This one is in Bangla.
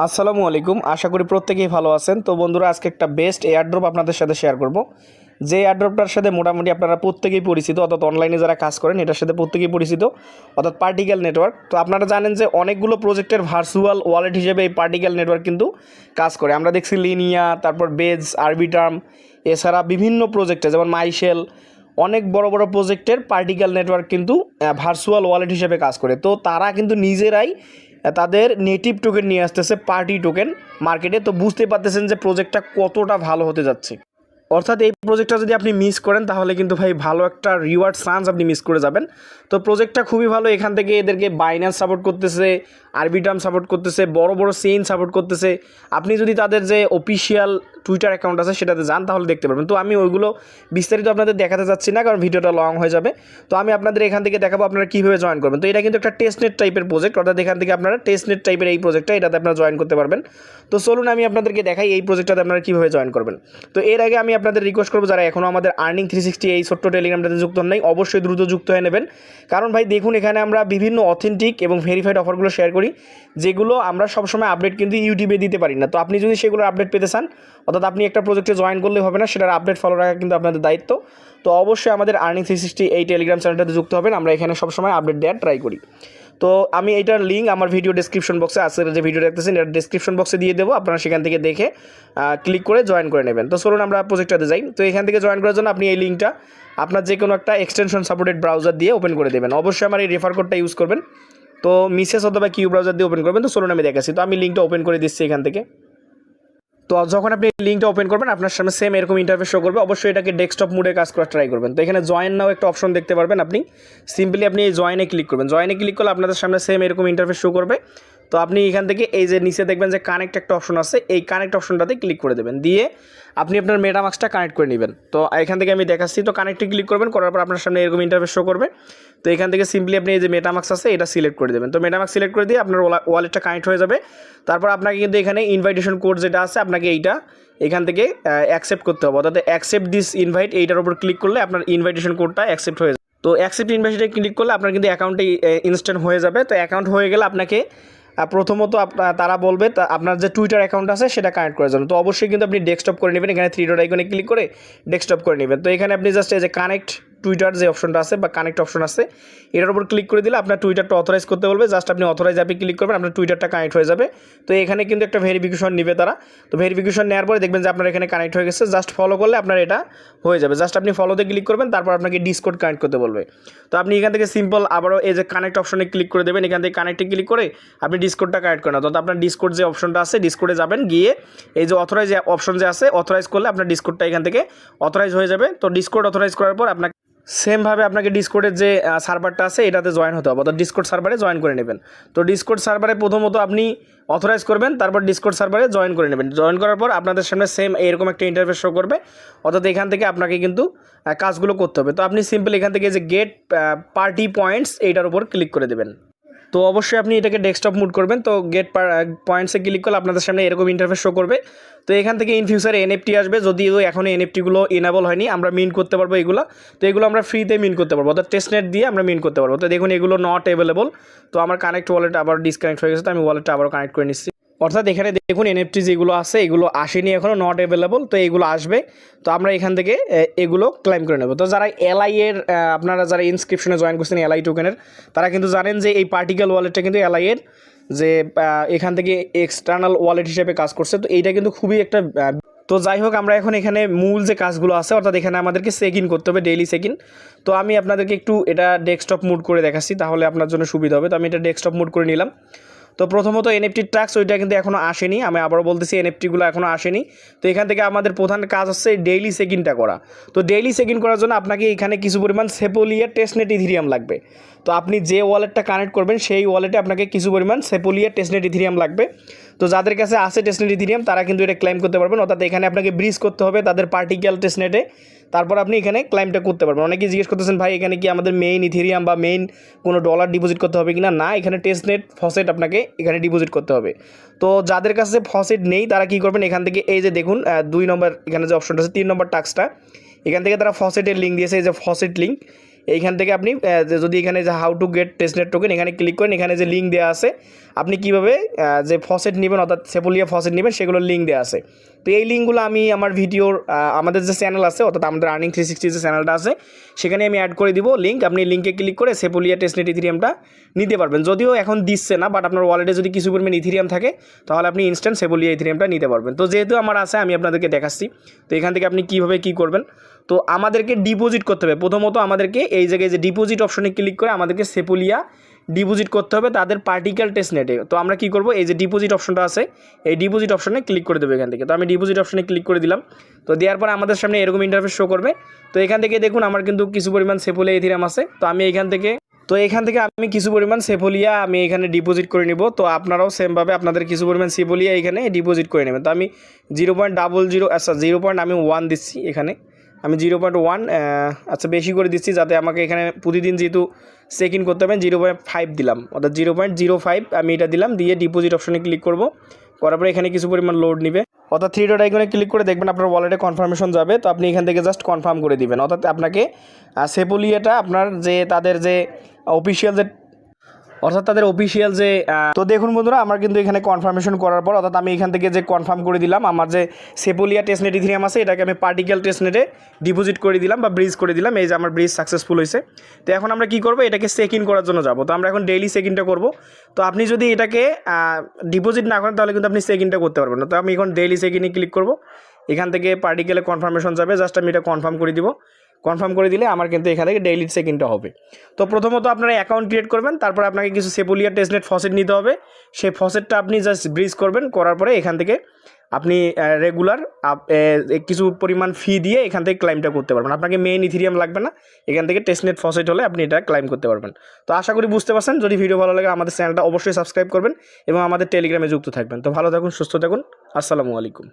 আসসালামু আলাইকুম। আশা করি প্রত্যেকেই ভালো আছেন। তো বন্ধুরা, আজকে একটা বেস্ট এয়ারড্রপ আপনাদের সাথে শেয়ার করব। যে এয়ারড্রপটার সাথে মোটামুটি আপনারা প্রত্যেকেই পরিচিত, অর্থাৎ অনলাইনে যারা কাজ করেন এটার সাথে প্রত্যেকেই পরিচিত, অর্থাৎ পার্টিকেল নেটওয়ার্ক। তো আপনারা জানেন যে অনেকগুলো প্রজেক্টের ভার্চুয়াল ওয়ালেট হিসেবে এই পার্টিকেল নেটওয়ার্ক কিন্তু কাজ করে। আমরা দেখছি লিনিয়া, তারপর বেজ, আরবিটার্ম, এছাড়া বিভিন্ন প্রজেক্টে যেমন মাইশেল, অনেক বড় বড় প্রজেক্টের পার্টিকেল নেটওয়ার্ক কিন্তু ভার্চুয়াল ওয়ালেট হিসেবে কাজ করে। তো তারা কিন্তু নিজেরাই তাদের নেটিভ টোকেন নিয়ে আসতেছে, পার্টি টোকেন মার্কেটে। তো বুঝতে পারতেছেন যে প্রজেক্টটা কতটা ভালো হতে যাচ্ছে। অর্থাৎ এই প্রজেক্টটা যদি আপনি মিস করেন তাহলে কিন্তু ভাই ভালো একটা রিওয়ার্ড চান্স আপনি মিস করে যাবেন। তো প্রজেক্টটা খুবই ভালো। এখান থেকে এদেরকে বাইন্যান্স সাপোর্ট করতেছে, আরবিটার্ম সাপোর্ট করতেছে, বড় বড় চেইন সাপোর্ট করতেছে। আপনি যদি তাদের যে অফিসিয়াল টুইটার অ্যাকাউন্ট আছে সেটাতে যান তাহলে দেখতে পারবেন। তো আমি ওইগুলো বিস্তারিত আপনাদের দেখাতে চাচ্ছি না, কারণ ভিডিওটা লং হয়ে যাবে। তো আমি আপনাদের এখান থেকে দেখাবো আপনারা কীভাবে জয়েন করবেন। তো এটা কিন্তু একটা টেস্টনেট টাইপের প্রজেক্ট, অর্থাৎ এখান থেকে আপনারা টেস্টনেট টাইপের এই প্রজেক্টটা, এটাতে আপনারা জয়েন করতে পারবেন। তো চলুন আমি আপনাদেরকে দেখাই এই প্রজেক্টটাতে আপনারা কীভাবে জয়েন করবেন। তো এর আগে আমি আপনাদের রিকোয়েস্ট করবো, যারা এখনও আমাদের আর্নিং 360 এই ছোট্ট টেলিগ্রামটাতে যুক্ত হন নাই, অবশ্যই দ্রুত যুক্ত হয়ে নেবেন। কারণ ভাই দেখুন, এখানে আমরা বিভিন্ন অথেন্টিক এবং ভেরিফাইড অফারগুলো শেয়ার করি, যেগুলো আমরা সবসময় আপডেট কিন্তু ইউটিউবে দিতে পারি না। তো আপনি যদি সেগুলোর আপডেট পেতে চান, অর্থাৎ আপনি একটা প্রজেক্টে জয়েন করলে হবে না, সেটার আপডেট ফলো রাখা কিন্তু আপনাদের দায়িত্ব। তো অবশ্যই আমাদের আর্নিং 360 এই টেলিগ্রাম চ্যানেলটাতে যুক্ত হবেন। আমরা এখানে সবসময় আপডেট দেওয়ার ট্রাই করি। তো আমি এইটার লিঙ্ক আমার ভিডিও ডেসক্রিপশন বক্সে, আজকের যে ভিডিও দেখতেছেন এটা ডেসক্রিপশন বক্সে দিয়ে দেবো, আপনারা সেখান থেকে দেখে ক্লিক করে জয়েন করে নেবেন। তো চলুন আমরা প্রজেক্টটাতে যাই। তো এখান থেকে জয়েন করার জন্য আপনি এই লিঙ্কটা আপনার যে কোনো একটা এক্সটেনশন সাপোর্টেড ব্রাউজার দিয়ে ওপেন করে দেবেন। অবশ্যই আমার এই রেফার কোডটা ইউজ করবেন। তো মিসেস অথবা কিউ ব্রাউজার দিয়ে ওপেন করবেন। তো চলুন আমি দেখাচ্ছি। তো আমি লিঙ্কটা ওপেন করে দিচ্ছি এখান থেকে। তো যখন আপনি লিঙ্কটা ওপেন করবেন আপনার সামনে সেম এরকম ইন্টারফেস শো করবে। অবশ্যই এটাকে ডেস্কটপ মোডে কাজ করার ট্রাই করবেন। তো এখানে জয়েন নাও একটা অপশন দেখতে পারবেন। আপনি সিম্পলি আপনি এই জয়েনে ক্লিক করবেন। জয়েনে ক্লিক করলে আপনাদের সামনে সেম এরকম ইন্টারফেস শো করবে। তো আপনি এখান থেকে এই যে নিচে দেখবেন যে কানেক্ট একটা অপশন আছে, এই কানেক্ট অপশনটাতে ক্লিক করে দেবেন। দিয়ে আপনি আপনার মেটামাক্সটা কানেক্ট করে নেবেন। তো এখান থেকে আমি দেখাচ্ছি। তো কানেক্টে ক্লিক করবেন, করার পর আপনার সামনে এরকম ইন্টারফেস শো করবে। তো এখান থেকে সিম্পলি আপনি এই যে মেটামাক্স আছে এটা সিলেক্ট করে দেবেন। তো মেটামাক্স সিলেক্ট করে দিয়ে আপনার ওয়ালেটটা কানেক্ট হয়ে যাবে। তারপর আপনাকে কিন্তু এখানে ইনভাইটেশন কোড যেটা আছে আপনাকে এইটা এখান থেকে অ্যাকসেপ্ট করতে হবে, অর্থাৎ অ্যাকসেপ্ট দিস ইনভাইট, এইটার উপর ক্লিক করলে আপনার ইনভাইটেশন কোডটা অ্যাকসেপ্ট হয়ে যাবে। তো অ্যাকসেপ্ট ইনভাইটে ক্লিক করলে আপনার কিন্তু অ্যাকাউন্টে ইনস্ট্যান্ট হয়ে যাবে। তো অ্যাকাউন্ট হয়ে গেলে আপনাকে প্রথমত তারা বলবে আপনার যে টুইটার অ্যাকাউন্ট আছে সেটা কানেক্ট করার জন্য। তো অবশ্যই কিন্তু আপনি ডেস্কটপ করে নেবেন। এখানে 3 ডট আইকনে ক্লিক করে ডেস্কটপ করে নেবেন। তো এখানে আপনি জাস্ট এই যে কানেক্ট টুইটার যে অপশনটা আছে বা কানেক্ট অপশন আছে এটার উপর ক্লিক করে দিলে আপনার টুইটারটা অথরাইজ করতে বলবে। জাস্ট আপনি অথরাইজ অ্যাপে ক্লিক করবেন, আপনার টুইটারটা কানেক্ট হয়ে যাবে। তো এখানে কিন্তু একটা ভেরিফিকেশন নেবে তারা। তো ভেরিফিকেশন নেওয়ার পরে দেখবেন যে আপনার এখানে কানেক্ট হয়ে গেছে। জাস্ট ফলো করলে আপনার এটা হয়ে যাবে। জাস্ট আপনি ফলোতে ক্লিক করবেন, তারপর আপনাকে ডিসকোড কানেক্ট করতে বলবে। তো আপনি এখান থেকে সিম্পল আবারও এই যে কানেক্ট অপশনে ক্লিক করে দেবেন। এখান থেকে কানেক্টে ক্লিক করে আপনি ডিসকোডটা কানেক্ট করেন। তো আপনার ডিসকোড যে অপশনটা আছে ডিসকোডে যাবেন, গিয়ে এই যে অথরাইজ অপশন যে আছে অথরাইজ করলে আপনার ডিসকোডটা এখান থেকে অথরাইজ হয়ে যাবে। তো ডিসকোড অথরাইজ করার পর আপনাকে সেমভাবে আপনাকে ডিসকোডের যে সার্ভারটা আছে এটাতে জয়েন হতে হবে, অর্থাৎ ডিসকোড সার্ভারে জয়েন করে নেবেন। তো ডিসকোড সার্ভারে প্রথমত আপনি অথরাইজ করবেন, তারপর ডিসকোড সার্ভারে জয়েন করে নেবেন। জয়েন করার পর আপনাদের সামনে সেম এরকম একটা ইন্টারফেস শো করবে, অর্থাৎ এখান থেকে আপনাকে কিন্তু কাজগুলো করতে হবে। তো আপনি সিম্পল এখান থেকে যে গেট পার্টি পয়েন্টস এইটার উপর ক্লিক করে দেবেন। তো অবশ্যই আপনি এটাকে ডেস্কটপ মুড করবেন। তো গেট পয়েন্টসে ক্লিক করলে আপনাদের সামনে এরকম ইন্টারফেস শো করবে। তো এখান থেকে ইন ফিউচারে এনএফটি আসবে, যদিও এখন এনএফটিগুলো ইনেবল হয়নি। আমরা মিন করতে পারবো এগুলো। তো এগুলো আমরা ফ্রিতে মিন করতে পারবো, অর্থাৎ টেস্টনেট দিয়ে আমরা মিন করতে পারবো। তো দেখুন এগুলো নট অ্যাভেলেবল। তো আমার কানেক্ট ওয়ালেট আবার ডিসকানেক্ট হয়ে গেছে, তো আমি ওয়ালেটটা আবার কানেক্ট করে নিচ্ছি। অর্থাৎ এখানে দেখুন এনএফটি যেগুলো আছে এগুলো আসেনি এখনও, নট অ্যাভেলেবল। তো এগুলো আসবে। তো আমরা এখান থেকে এগুলো ক্লাইম করে নেব। তো যারা এলআই এর আপনারা যারা ইনস্ক্রিপশনে জয়েন করছেন এলআই টোকেনের, তারা কিন্তু জানেন যে এই পার্টিকেল ওয়ালেটটা কিন্তু এলআই এর যে এখান থেকে এক্সটার্নাল ওয়ালেট হিসেবে কাজ করছে। তো এইটা কিন্তু খুবই একটা তো যাই হোক, আমরা এখন এখানে মূল যে কাজগুলো আছে, অর্থাৎ এখানে আমাদেরকে চেক ইন করতে হবে, ডেইলি চেক ইন। তো আমি আপনাদেরকে একটু এটা ডেস্কটপ মুড করে দেখাচ্ছি, তাহলে আপনার জন্য সুবিধা হবে। তো আমি এটা ডেস্কটপ মুড করে নিলাম। তো প্রথমত এনএফটির ট্যাক্স ওইটা কিন্তু এখনও আসেনি। আমি আবারও বলতেছি এনএফটিগুলো এখনও আসেনি। তো এখান থেকে আমাদের প্রধান কাজ হচ্ছে ডেইলি চেক ইনটা করা। তো ডেইলি চেক ইন করার জন্য আপনাকে এখানে কিছু পরিমাণ সেপোলিয়া টেস্টনেট ইথিরিয়াম লাগবে। তো আপনি যে ওয়ালেটটা কানেক্ট করবেন সেই ওয়ালেটে আপনাকে কিছু পরিমাণ সেপোলিয়া টেস্টনেট ইথিরিয়াম লাগবে। তো যাদের কাছে আছে টেস্টনেট ইথিরিয়াম তারা কিন্তু এটা ক্লেম করতে পারবেন, অর্থাৎ এখানে আপনাকে ব্রিজ করতে হবে তাদের পার্টিকেল টেস্টনেটে, তারপর আপনি এখানে ক্লেমটা করতে পারবেন। অনেকেই জিজ্ঞেস করতেছেন ভাই এখানে কি আমাদের মেইন ইথেরিয়াম বা মেইন কোনো ডলার ডিপোজিট করতে হবে কিনা। না, এখানে টেস্টনেট ফসেট আপনাকে এখানে ডিপোজিট করতে হবে। তো যাদের কাছে ফসেট নেই তারা কী করবেন, এখান থেকে এই যে দেখুন 2 নম্বর এখানে যে অপশনটা আছে 3 নম্বর টাস্কটা, এখান থেকে তারা ফসেটের লিঙ্ক দিয়েছে, এই যে ফসেট লিঙ্ক, এইখান থেকে আপনি যদি এখানে যে how to get testnet token এখানে ক্লিক করেন, এখানে যে লিঙ্ক দেওয়া আছে আপনি কীভাবে যে ফসেট নেবেন অর্থাৎ সেপোলিয়া ফসেট নেবেন সেগুলোর লিঙ্ক দেওয়া আছে। তো এই লিঙ্কগুলো আমি আমার ভিডিওর আমাদের যে চ্যানেল আছে অর্থাৎ আমাদের আর্নিং 360 যে চ্যানেলটা আছে সেখানে আমি অ্যাড করে দিব লিঙ্ক। আপনি লিঙ্কে ক্লিক করে সেপোলিয়া টেস্টনেট ইথেরিয়ামটা নিতে পারবেন। যদিও এখন দিচ্ছে না, বাট আপনার ওয়ালেটে যদি কিছু পরিমাণ ইথেরিয়াম থাকে তাহলে আপনি ইনস্ট্যান্ট সেপোলিয়া ইথেরিয়ামটা নিতে পারবেন। তো যেহেতু আমার আছে আমি আপনাদেরকে দেখাচ্ছি। তো এখান থেকে আপনি কীভাবে কী করবেন, তো আমাদেরকে ডিপোজিট করতে হবে। প্রথমত আমাদেরকে এই জায়গায় যে ডিপোজিট অপশনে ক্লিক করে আমাদেরকে সেপোলিয়া ডিপোজিট করতে হবে তাদের পার্টিকেল টেস্টনেটে। তো আমরা কী করবো, এই যে ডিপোজিট অপশনটা আছে এই ডিপোজিট অপশনে ক্লিক করে দেবো এখান থেকে। তো আমি ডিপোজিট অপশনে ক্লিক করে দিলাম। তো দেওয়ার পর আমাদের সামনে এরকম ইন্টারফেস শো করবে। তো এখান থেকে দেখুন আমার কিন্তু কিছু পরিমাণ সেপোলিয়া ইথেরিয়াম আছে। তো আমি এখান থেকে আমি কিছু পরিমাণ সেপোলিয়া আমি এখানে ডিপোজিট করে নিব। তো আপনারাও সেমভাবে আপনাদের কিছু পরিমাণ সেপোলিয়া এখানে ডিপোজিট করে নেবেন। তো আমি 0.1 দিচ্ছি এখানে, আমি 0.1 আচ্ছা বেশি করে দিচ্ছি যাতে আমাকে এখানে প্রতিদিন যেহেতু চেক ইন করতে হবে 0.5 দিলাম, অর্থাৎ 0.05 আমি এটা দিলাম। দিয়ে ডিপোজিট অপশনে ক্লিক করব, করার পরে এখানে কিছু পরিমাণ লোড নিবে, অর্থাৎ 3 ডট আইকনে ক্লিক করে দেখবেন আপনার ওয়ালেটে কনফার্মেশন যাবে। তো আপনি এখান থেকে জাস্ট কনফার্ম করে দিবেন, অর্থাৎ আপনাকে সেপোলিয়াটা আপনার যে তাদের যে অফিসিয়াল যে তো দেখুন বন্ধুরা আমার কিন্তু এখানে কনফার্মেশন করার পর অর্থাৎ আমি এখান থেকে যে কনফার্ম করে দিলাম আমার যে সেপোলিয়া টেস্টনেট ইথেরিয়াম আছে এটাকে আমি পার্টিকেল টেস্টনেটে ডিপোজিট করে দিলাম বা ব্রিজ করে দিলাম। এই যে আমার ব্রিজ সাকসেসফুল হয়েছে। তো এখন আমরা কী করবো, এটাকে চেক ইন করার জন্য যাব। তো আমরা এখন ডেইলি চেক ইনটা করবো। তো আপনি যদি এটাকে ডিপোজিট না করেন তাহলে কিন্তু আপনি চেক ইনটা করতে পারবেন না। তো আমি এখন ডেইলি চেক ইনে ক্লিক করবো, এখান থেকে পার্টিকেলে কনফার্মেশন যাবে, জাস্ট আমি এটা কনফার্ম করে দিব। কনফার্ম করে দিলে আমার কিন্তু এখান থেকে ডেইলি চেক ইনটা হবে। তো প্রথমত আপনারা অ্যাকাউন্ট ক্রিয়েট করবেন, তারপর আপনাকে কিছু সেপোলিয়া টেস্টনেট ফসেট নিতে হবে। সেই ফসেটটা আপনি জাস্ট ব্রিজ করবেন, করার পরে এখান থেকে আপনি রেগুলার কিছু পরিমাণ ফি দিয়ে এখান থেকে ক্লাইমটা করতে পারবেন। আপনাকে মেইন ইথেরিয়াম লাগবে না, এখান থেকে টেস্টনেট ফসেট হলে আপনি এটা ক্লাইম করতে পারবেন। তো আশা করি বুঝতে পারছেন। যদি ভিডিও ভালো লাগে আমাদের চ্যানেলটা অবশ্যই সাবস্ক্রাইব করবেন এবং আমাদের টেলিগ্রামে যুক্ত থাকবেন। তো ভালো থাকুন, সুস্থ থাকুন, আসসালামু আলাইকুম।